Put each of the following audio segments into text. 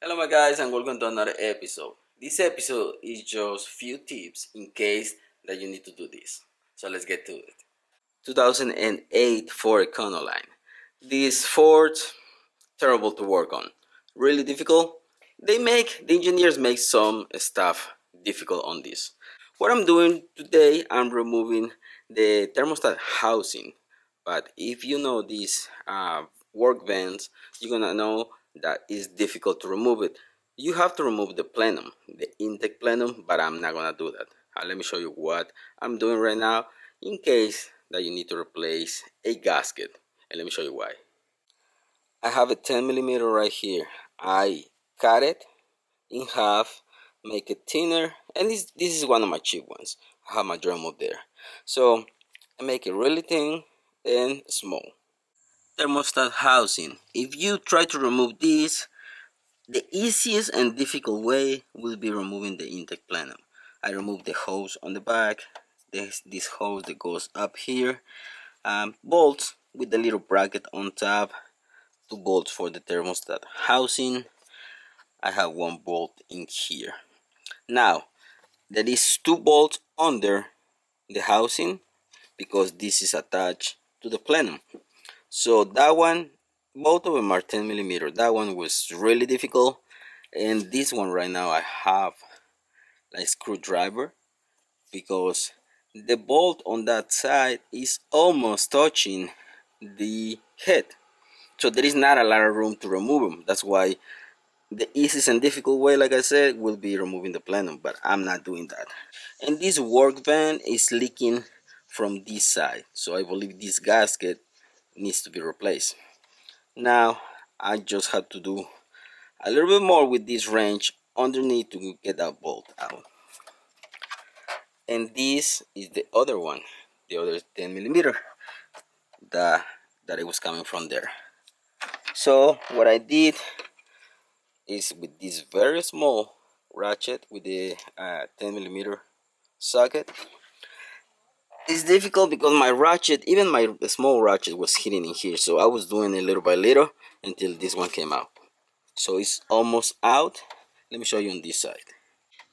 Hello my guys and welcome to another episode. This episode is just few tips in case that you need to do this. So let's get to it. 2008 Ford Econoline. This Ford, terrible to work on. Really difficult. The engineers make some stuff difficult on this. What I'm doing today, I'm removing the thermostat housing. But if you know these work vents, you're gonna know that it's difficult to remove it. You have to remove the plenum, the intake plenum, but I'm not gonna do that. Let me show you what I'm doing right now in case that you need to replace a gasket. And let me show you why. I have a 10 millimeter right here. I cut it in half, make it thinner, and this is one of my cheap ones. I have my Dremel there. So I make it really thin and small. Thermostat housing. If you try to remove this, the easiest and difficult way will be removing the intake plenum. I remove the hose on the back, this hose that goes up here, bolts with the little bracket on top, 2 bolts for the thermostat housing. I have 1 bolt in here. Now there is 2 bolts under the housing because this is attached to the plenum. So that one, both of them are 10 millimeter. That one was really difficult, and this one right now I have like screwdriver because the bolt on that side is almost touching the head. So there is not a lot of room to remove them. That's why the easiest and difficult way, like I said, will be removing the plenum, but I'm not doing that. And this work van is leaking from this side, so I believe this gasket needs to be replaced. Now I just have to do a little bit more with this wrench underneath to get that bolt out. And this is the other one, the other 10 millimeter that it was coming from there. So what I did is with this very small ratchet with the 10 millimeter socket. It's difficult because my ratchet, even my small ratchet, was hidden in here, so I was doing it little by little until this one came out. So it's almost out. Let me show you on this side.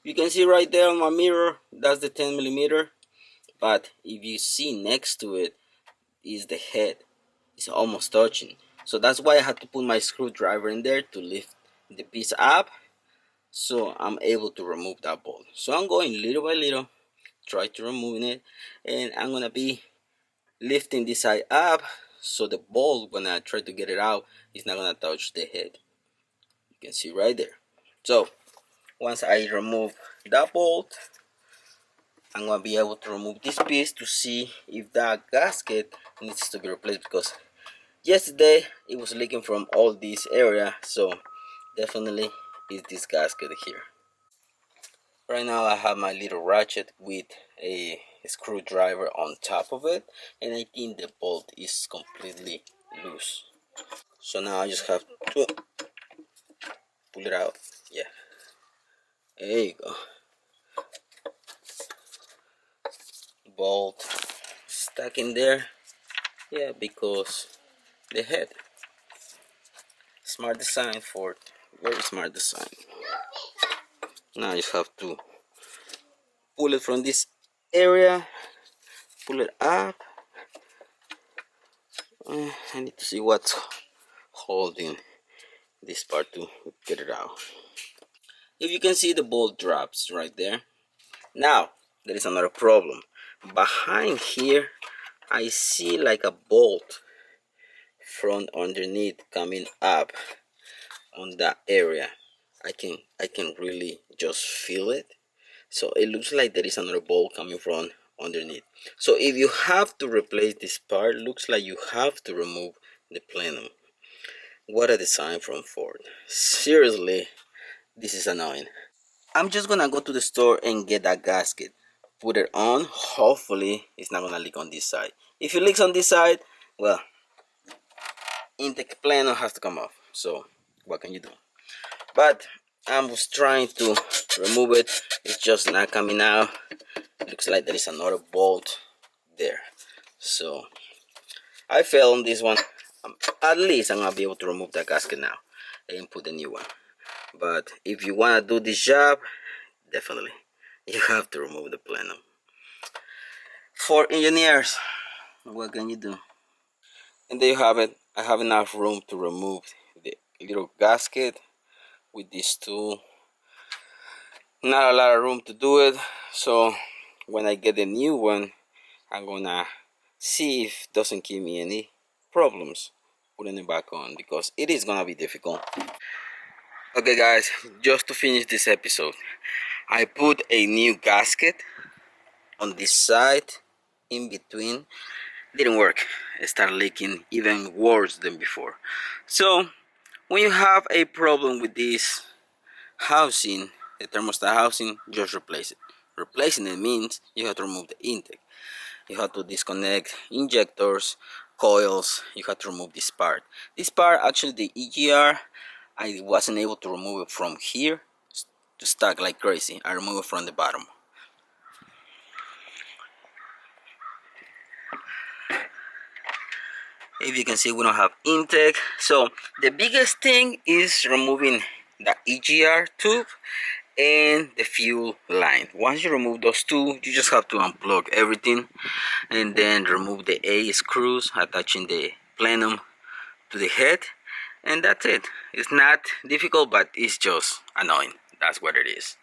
You can see right there on my mirror, that's the 10 millimeter, but if you see next to it is the head. It's almost touching, so that's why I had to put my screwdriver in there to lift the piece up so I'm able to remove that bolt. So I'm going little by little, try to remove it, and I'm gonna be lifting this side up so the bolt, when I try to get it out, is not gonna touch the head. You can see right there. So once I remove that bolt, I'm gonna be able to remove this piece to see if that gasket needs to be replaced, because yesterday it was leaking from all this area, so definitely is this gasket here. Right now I have my little ratchet with a screwdriver on top of it, and I think the bolt is completely loose. So now I just have to pull it out. Yeah, there you go. Bolt stuck in there. Yeah, because the head. Smart design, Ford. Very smart design. Now I just have to pull it from this area, pull it up. I need to see what's holding this part to get it out. If you can see, the bolt drops right there. Now there is another problem. Behind here I see like a bolt from underneath coming up on that area. I can really just feel it. So it looks like there is another bolt coming from underneath. So if you have to replace this part, looks like you have to remove the plenum. What a design from Ford. Seriously, this is annoying. I'm just gonna go to the store and get that gasket, put it on. Hopefully it's not gonna leak on this side. If it leaks on this side, well, intake plenum has to come off. So what can you do? But I was trying to remove it. It's just not coming out. It looks like there is another bolt there. So I failed on this one. At least I'm gonna be able to remove that gasket now and put a new one. But if you want to do this job, definitely you have to remove the plenum. For engineers, what can you do? And there you have it. I have enough room to remove the little gasket with this tool. Not a lot of room to do it, so when I get the new one, I'm gonna see if it doesn't give me any problems putting it back on, because it is gonna be difficult. Okay guys, just to finish this episode, I put a new gasket on this side in between. Didn't work. It started leaking even worse than before. So when you have a problem with this housing, the thermostat housing, just replace it. Replacing it means you have to remove the intake. You have to disconnect injectors, coils. You have to remove this part. This part, actually the EGR, I wasn't able to remove it from here to stuck like crazy. I removed it from the bottom. If you can see, we don't have intake. So the biggest thing is removing the EGR tube and the fuel line. Once you remove those two, you just have to unplug everything and then remove the A screws attaching the plenum to the head, and that's it. It's not difficult, but it's just annoying. That's what it is.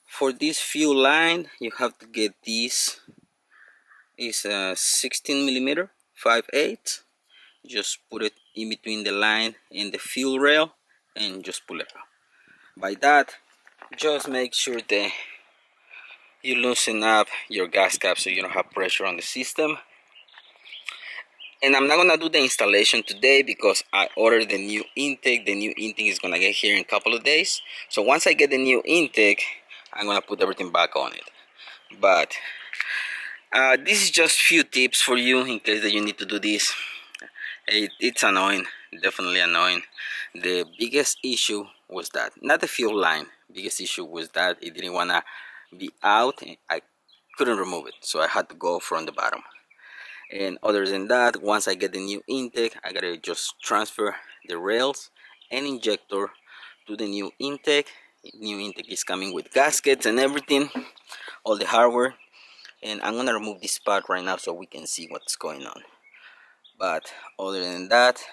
For this fuel line, you have to get this. It's a 16 millimeter 5/8. Just put it in between the line and the fuel rail and just pull it out. By that, just make sure that you loosen up your gas cap so you don't have pressure on the system. And I'm not gonna do the installation today because I ordered the new intake. The new intake is gonna get here in a couple of days. So once I get the new intake, I'm gonna put everything back on it. But this is just few tips for you in case that you need to do this. It's annoying, definitely annoying. The biggest issue was that, not the fuel line, biggest issue was that it didn't wanna be out. I couldn't remove it, so I had to go from the bottom. And other than that, once I get the new intake, I gotta just transfer the rails and injector to the new intake. New intake is coming with gaskets and everything, all the hardware. And I'm gonna remove this part right now so we can see what's going on. But other than that,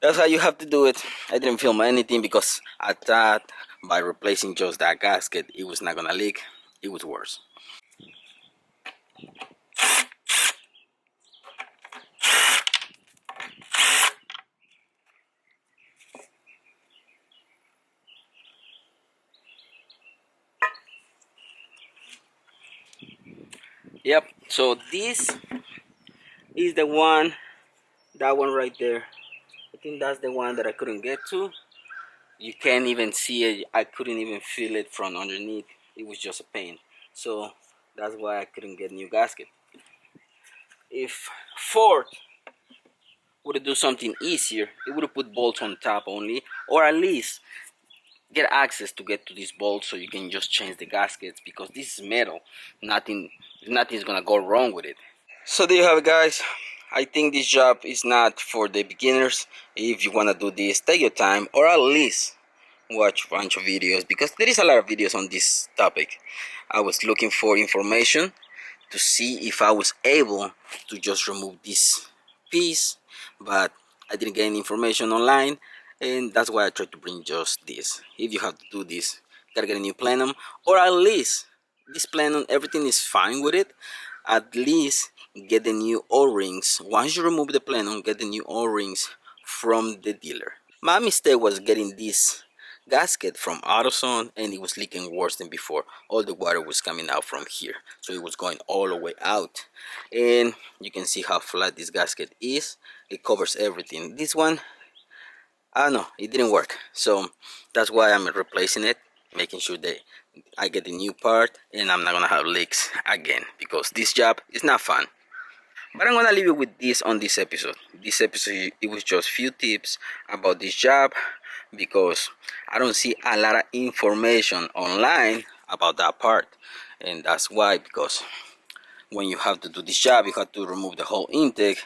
that's how you have to do it. I didn't film anything because I thought by replacing just that gasket it was not gonna leak. It was worse. Yep, so this is the one, that one right there. I think that's the one that I couldn't get to. You can't even see it. I couldn't even feel it from underneath. It was just a pain. So that's why I couldn't get a new gasket. If Ford would have do something easier, it would have put bolts on top only, or at least get access to get to these bolts so you can just change the gaskets, because this is metal. Nothing's gonna go wrong with it. So there you have it, guys. I think this job is not for the beginners. If you want to do this, take your time, or at least watch a bunch of videos, because there is a lot of videos on this topic. I was looking for information to see if I was able to just remove this piece, but I didn't get any information online, and that's why I tried to bring just this. If you have to do this, you gotta get a new plenum, or at least this plenum, everything is fine with it. At least get the new O-rings. Once you remove the plenum, get the new O-rings from the dealer. My mistake was getting this gasket from AutoZone, and it was leaking worse than before. All the water was coming out from here, so it was going all the way out. And you can see how flat this gasket is. It covers everything. This one, I don't know, it didn't work, so that's why I'm replacing it, making sure that I get the new part and I'm not gonna have leaks again, because this job is not fun. But I'm gonna leave you with this on this episode. This episode, it was just few tips about this job, because I don't see a lot of information online about that part. And that's why, because when you have to do this job, you have to remove the whole intake.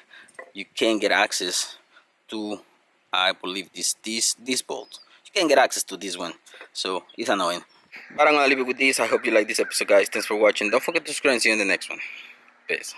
You can't get access to, I believe, this bolt. You can't get access to this one, so it's annoying. But I'm gonna leave it with this. I hope you like this episode, guys. Thanks for watching. Don't forget to subscribe and see you in the next one. Peace.